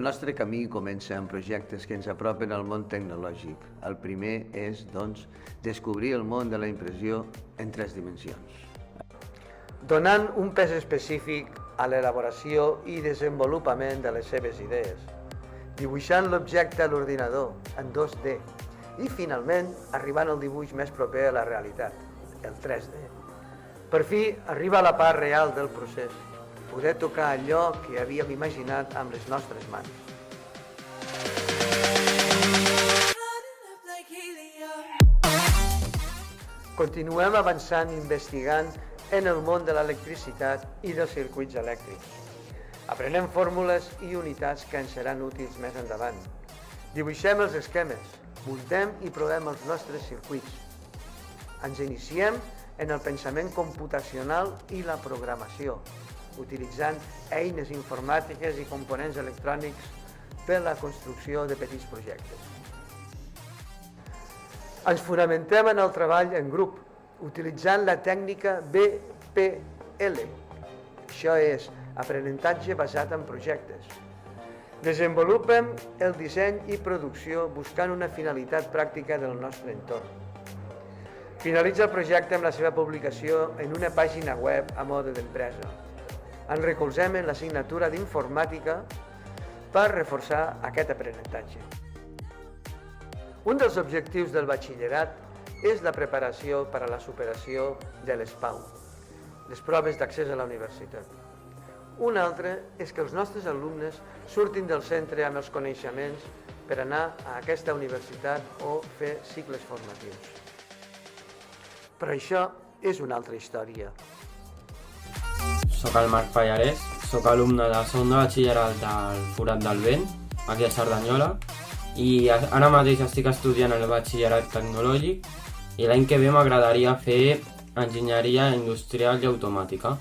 nostre camí comença amb projectes que ens apropen al món tecnològic. El primer és, doncs, descobrir el món de la impressió en 3 dimensions. Donant un pes específic a l'elaboració i desenvolupament de les seves idees, dibuixant l'objecte a l'ordinador en 2D i, finalment, arribant al dibuix més proper a la realitat, el 3D. Per fi, arriba la part real del procés, poder tocar allò que havíem imaginat amb les nostres mans. Continuem avançant investigant en el món de l'electricitat i dels circuits elèctrics. Aprenem fórmules i unitats que ens seran útils més endavant. Dibuixem els esquemes, muntem i provem els nostres circuits. Ens iniciem en el pensament computacional i la programació, utilitzant eines informàtiques i components electrònics per a la construcció de petits projectes. Ens fonamentem en el treball en grup, utilitzant la tècnica BPL. Això és aprenentatge basat en projectes. Desenvolupem el disseny i producció buscant una finalitat pràctica del nostre entorn. Finalitza el projecte amb la seva publicació en una pàgina web a mode d'empresa. Ens recolzem en l'assignatura d'informàtica per reforçar aquest aprenentatge. Un dels objectius del batxillerat és la preparació per a la superació de les PAU, les proves d'accés a la universitat. Un altre és que els nostres alumnes surtin del centre amb els coneixements per anar a aquesta universitat o fer cicles formatius. Però això és una altra història. Soc el Marc Pallarès, soc alumne de segon de batxillerat del Forat del Vent, aquí a Cerdanyola, i ara mateix estic estudiant el batxillerat tecnològic i l'any que ve m'agradaria fer enginyeria industrial i automàtica.